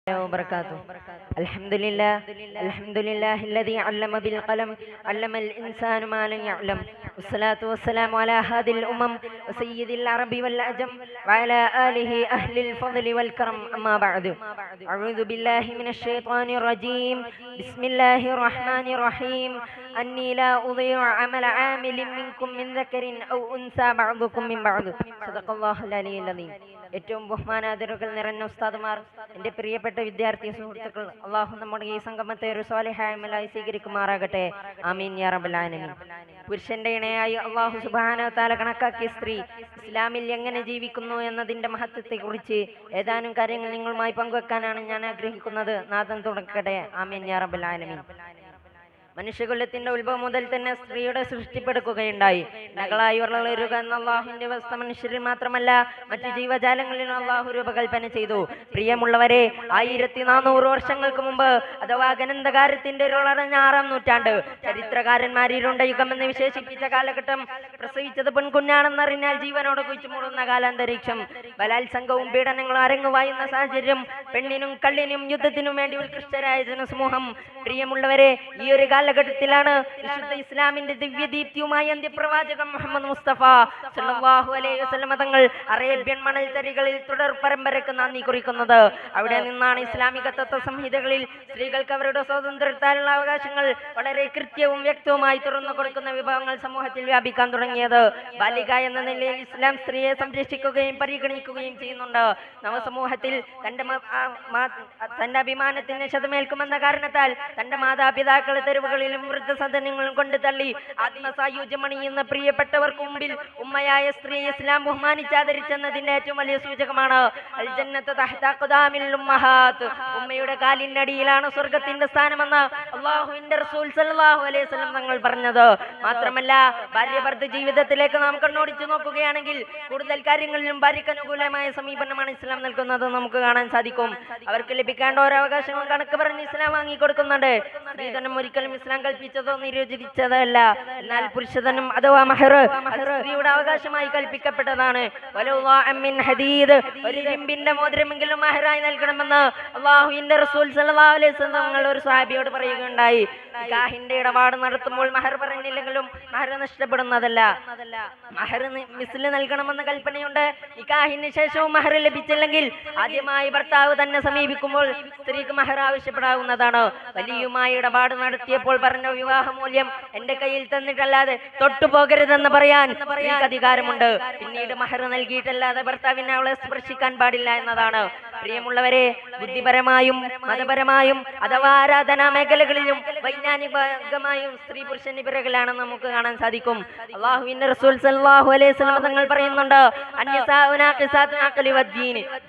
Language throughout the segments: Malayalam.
وبركاته. الحمد لله الذي علم بالقلم علم الإنسان ما لم يعلم والصلاة والسلام على هادي الأمم وسيد العرب والأعجم وعلى آله أهل الفضل والكرم أما بعد. أعوذ بالله من الشيطان الرجيم. بسم الله الرحمن الرحيم. أني لا أضيع عمل عامل منكم من ذكر أو أنثى بعضكم من بعض. صدق الله العلي العظيم. ഏറ്റവും ബഹുമാനാദരവുകൾ നിറഞ്ഞ ഉസ്താദുമാർ, എൻ്റെ പ്രിയപ്പെട്ട വിദ്യാർത്ഥി സുഹൃത്തുക്കൾ, അള്ളാഹു നമ്മുടെ ഈ സംഗമത്തെ ഒരു സ്വാലിഹായ അമലായി സ്വീകരിക്കുമാറാകട്ടെ. ആമീൻ യാ റബ്ബൽ ആലമീൻ. പുരുഷന്റെ ഇണയായി അള്ളാഹു സുബ്ഹാനഹു വ തആല കണക്കാക്കിയ സ്ത്രീ ഇസ്ലാമിൽ എങ്ങനെ ജീവിക്കുന്നു എന്നതിന്റെ മഹത്വത്തെക്കുറിച്ച് ഏതാനും കാര്യങ്ങൾ നിങ്ങളുമായി പങ്കുവെക്കാനാണ് ഞാൻ ആഗ്രഹിക്കുന്നത്. നാഥൻ തുടക്കട്ടെ. ആമീൻ യാ റബ്ബൽ ആലമീൻ. മനുഷ്യകുലത്തിന്റെ ഉത്ഭവം മുതൽ തന്നെ സ്ത്രീയുടെ സൃഷ്ടിപ്പെടുക്കുകയുണ്ടായി. നകളായി വളരുക എന്ന അള്ളാഹുവിന്റെ വ്യവസ്ഥ മനുഷ്യരിൽ മാത്രമല്ല മറ്റു ജീവജാലങ്ങളിലും അള്ളാഹു രൂപകൽപ്പന ചെയ്തു. പ്രിയമുള്ളവരെ, 1400 വർഷങ്ങൾക്ക് മുമ്പ് അഥവാ ഗണന്തകാരത്തിന്റെ ഒരു വളർന്ന 6-ാം നൂറ്റാണ്ട് ചരിത്രകാരന്മാരിരുണ്ട യുഗമെന്ന് വിശേഷിപ്പിച്ച കാലഘട്ടം പ്രസവിച്ചത് പെൺകുഞ്ഞാണെന്നറിഞ്ഞാൽ ജീവനോട് കുഴിച്ചു മൂടുന്ന കാലാന്തരീക്ഷം, ബലാത്സംഗവും പീഡനങ്ങളും അരങ്ങുവായുന്ന സാഹചര്യം, പെണ്ണിനും കള്ളിനും യുദ്ധത്തിനും വേണ്ടി ഉത്കൃഷ്ടരായ ജനസമൂഹം. പ്രിയമുള്ളവരെ, ഈ ഒരു കാലഘട്ടത്തിലാണ് വിശുദ്ധ ഇസ്ലാമിന്റെ ദിവ്യദീപ്തിയുമായി അന്ത്യപ്രവാചകൻ മുഹമ്മദ് മുസ്തഫ സല്ലല്ലാഹു അലൈഹി വസല്ലം തങ്ങൾ അറേബ്യൻ മണൽത്തരികളിൽ തുടർ പരമ്പരക്ക് നന്ദി കുറിക്കുന്നത്. അവിടെ നിന്നാണ് ഇസ്ലാമിക തത്വ സംഹിതകളിൽ സ്ത്രീകൾക്ക് അവരുടെ സ്വാതന്ത്ര്യത്താലുള്ള അവകാശങ്ങൾ വളരെ കൃത്യവും വ്യക്തവുമായി തുറന്നു കൊടുക്കുന്ന വിഭാഗങ്ങൾ സമൂഹത്തിൽ വ്യാപിക്കാൻ തുടങ്ങിയത്. ബാലിക എന്ന നിലയിൽ ഇസ്ലാം സ്ത്രീയെ സംരക്ഷിക്കുകയും പരിഗണിക്കുകയും ചെയ്യുന്നുണ്ട്. നവസമൂഹത്തിൽ തന്റെ അഭിമാനത്തിന് ക്ഷതമേൽക്കുമെന്ന കാരണത്താൽ തന്റെ മാതാപിതാക്കളെ തെരുവുകളിലും വൃദ്ധസദനങ്ങളും കൊണ്ട് തള്ളി ആത്മസായുജ്യമണിയുന്ന പ്രിയപ്പെട്ടവർക്ക് മുമ്പിൽ ഉമ്മയായ സ്ത്രീ ഇസ്ലാം ബഹുമാനിച്ചാദരിച്ചെന്നതിന്റെ ഏറ്റവും വലിയ സൂചകമാണ് അൽ ജന്നത്തു തഹ്ത ഖുദാമിൽ ഉമ്മഹാത്ത്. ഉമ്മയുടെ കാലിനടിയിലാണ് സ്വർഗത്തിന്റെ സ്ഥാനമെന്ന് അല്ലാഹുവിന്റെ റസൂൽ സല്ലല്ലാഹു അലൈഹി വസല്ലം തങ്ങൾ പറഞ്ഞത്. മാത്രമല്ല, ഭാര്യ ഭർതൃ ജീവിതത്തിലേക്ക് നാം കണ്ണോടിച്ചു നോക്കുകയാണെങ്കിൽ കൂടുതൽ കാര്യങ്ങളിലും ഭാര്യയ്ക്ക് അനുകൂലമായ സമീപനമാണ് ഇസ്ലാം നൽകുന്നത് നമുക്ക് കാണാൻ സാധിക്കും. അവർക്ക് ലഭിക്കേണ്ട ഓരോ അവകാശങ്ങളും കണക്ക് പറഞ്ഞ് ഇസ്ലാം വാങ്ങിക്കൊടുക്കുന്നുണ്ട്. സ്ത്രീധനം ഒരിക്കലും ഇസ്ലാം കൽപ്പിച്ചതോ നിരോധിച്ചതല്ല. എന്നാൽ പുരുഷധനം അഥവാ മഹർ സ്ത്രീയുടെ അവകാശമായി കൽപ്പിക്കപ്പെട്ടതാണ്. ഒരു ഇരുമ്പിന്റെ മോതിരമെങ്കിലും മഹറായി നൽകണമെന്ന് അല്ലാഹുവിന്റെ റസൂൽ സല്ലല്ലാഹു അലൈഹി വസല്ലം തങ്ങൾ ഒരു സ്വഹാബിയോട് പറയുകയുണ്ടായി. നിക്കാഹിന്റെ ഇടപാട് നടത്തുമ്പോൾ മഹർ പറഞ്ഞില്ലെങ്കിലും മഹർ നഷ്ടപ്പെടുന്നതല്ല. മഹർ മിസ്ല് നൽകണമെന്ന കൽപ്പനയുണ്ട്. നിക്കാഹിന് ശേഷവും മഹർ ലഭിച്ചില്ലെങ്കിൽ ആദ്യമായി ഭർത്താവ് തന്നെ സമീപിക്കുമ്പോൾ സ്ത്രീക്ക് മഹർ ആവശ്യപ്പെടാവുന്നതാണ്. വലിയുമായി ഇടപാട് നടത്തിയപ്പോൾ പറഞ്ഞ വിവാഹ മൂല്യം എന്റെ കയ്യിൽ തന്നിട്ടല്ലാതെ തൊട്ടുപോകരുതെന്ന് പറയാൻ അധികാരമുണ്ട്. പിന്നീട് മഹർ നൽകിയിട്ടല്ലാതെ ഭർത്താവിനെ അവളെ സ്പർശിക്കാൻ പാടില്ല എന്നതാണ്. പ്രിയമുള്ളവരെ, ബുദ്ധിപരമായും മതപരമായും അഥവാ ആരാധനാ മേഖലകളിലും വൈജ്ഞാനികമായും സ്ത്രീ പുരുഷന് പിറകിലാണെന്ന് നമുക്ക് കാണാൻ സാധിക്കും. അല്ലാഹുവിന്റെ റസൂൽ സല്ലല്ലാഹു അലൈഹി വസല്ലം തങ്ങൾ പറയുന്നുണ്ട്,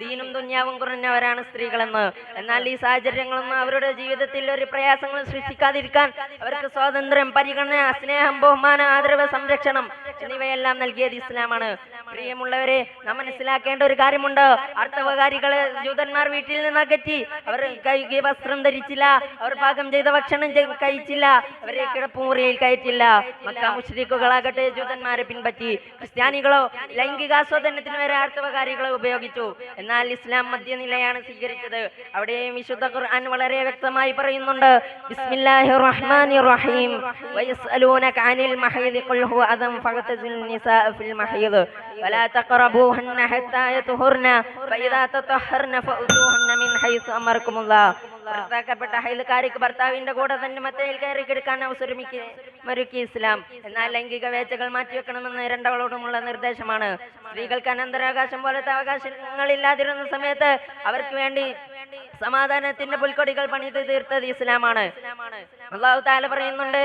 ദീനും ദുനിയാവും കുറഞ്ഞവരാണ് സ്ത്രീകളെന്ന്. എന്നാൽ ഈ സാഹചര്യങ്ങളൊന്നും അവരുടെ ജീവിതത്തിൽ ഒരു പ്രയാസങ്ങൾ സൃഷ്ടിക്കാതിരിക്കാൻ അവർക്ക് സ്വാതന്ത്ര്യം, പരിഗണന, സ്നേഹം, ബഹുമാനം, ആദരവ്, സംരക്ഷണം എന്നിവയെല്ലാം നൽകിയത് ഇസ്ലാമാണ്. പ്രിയമുള്ളവരെ, നാം മനസ്സിലാക്കേണ്ട ഒരു കാര്യമുണ്ട്. അർത്ഥവകാരികളെ ജൂതന്മാർ വീട്ടിൽ നിന്ന് അകറ്റി. അവർ കൈകി വസ്ത്രം ധരിച്ചില്ല, അവർ പാകം ചെയ്ത ഭക്ഷണം കഴിച്ചില്ല, അവരെ കിടപ്പുമുറിയിൽ കയറ്റില്ല. മക്ക മുശ്രിക്കുകളാകട്ടെ ജൂതന്മാരെ പിൻപറ്റി. ക്രിസ്ത്യാനികളോ ലൈംഗികാസ്വാദനത്തിന് വരെ അർത്ഥവകാരികളെ ഉപയോഗിച്ചു. എന്നാൽ ഇസ്ലാം മധ്യനിലയാണ് സ്വീകരിച്ചത്. അവിടെയും വിശുദ്ധ ഖുർആൻ വളരെ വ്യക്തമായി പറയുന്നുണ്ട്, ബിസ്മില്ലാഹിർ റഹ്മാനിർ റഹീം വയസ്അലൂനക അനിൽ മഹീദ് ഖുൽ ഹുവ അദം ഫഖതസിൽ നിസാ ഫിൽ മഹീദ് വലാ തഖറബൂഹുന്ന ഹത്താ യത്ഹുർന ഫഇദാ തതഹർന ഫഉതുഹുന്ന മിൻ ഹൈസു അമറകുമുല്ലാഹ്. ഭർത്താക്കപ്പെട്ട ഹൈലുകാരിക്ക് ഭർത്താവിന്റെ കൂടെ തന്നെ മറ്റയിൽ കയറി കിടക്കാൻ അവസരമൊരുക്കി ഇസ്ലാം. എന്നാൽ ലൈംഗിക വേച്ചകൾ മാറ്റിവെക്കണമെന്ന് രണ്ടാളോടുമുള്ള നിർദ്ദേശമാണ്. സ്ത്രീകൾക്ക് അനന്തരാവകാശം പോലത്തെ അവകാശങ്ങളില്ലാതിരുന്ന സമയത്ത് അവർക്ക് വേണ്ടി സമാധാനത്തിന്റെ പുൽക്കൊടികൾ പണിത് തീർത്തത് ഇസ്ലാമാണ്. അല്ലാഹു തആല പറയുന്നുണ്ട്,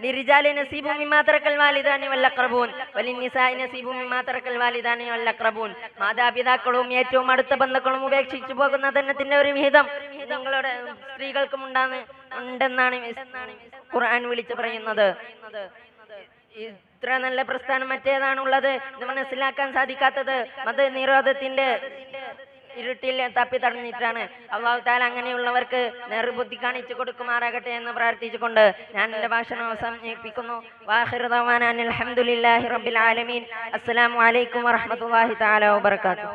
ലിരിജാലി നസീബു മിമ്മാ തറക്കൽ വാലിദാനി വൽ അഖ്റബൂൻ വലിന്നിസാഇ നസീബു മിമ്മാ തറക്കൽ വാലിദാനി വൽ അഖ്റബൂൻ. മാതാപിതാക്കളും ഏറ്റവും അടുത്ത ബന്ധുക്കളും ഉപേക്ഷിച്ചു പോകുന്ന ധനത്തിന്റെ ഒരു വിഹിതം നിങ്ങളുടെ സ്ത്രീകൾക്കും ഉണ്ടെന്നാണ് ഖുർആൻ വിളിച്ചു പറയുന്നത്. ഇത്ര നല്ല പ്രസ്ഥാനം മറ്റേതാണുള്ളത് എന്ന് മനസ്സിലാക്കാൻ സാധിക്കാത്തത് മതനിരോധത്തിന്റെ ഇരുട്ടിൽ തപ്പി തടഞ്ഞിട്ടാണ്. അല്ലാഹു തആല അങ്ങനെയുള്ളവർക്ക് നേർബുദ്ധി കാണിച്ചു കൊടുക്കുമാറാകട്ടെ എന്ന് പ്രാർത്ഥിച്ചുകൊണ്ട് ഞാൻ എൻ്റെ ഭാഷണം അവസാനിപ്പിക്കുന്നു. വാഖിറു ദഅവാനാ അൽഹംദുലില്ലാഹി റബ്ബിൽ ആലമീൻ. അസ്സലാമു അലൈക്കും വറഹ്മത്തുള്ളാഹി തആല വബറകാതുഹു.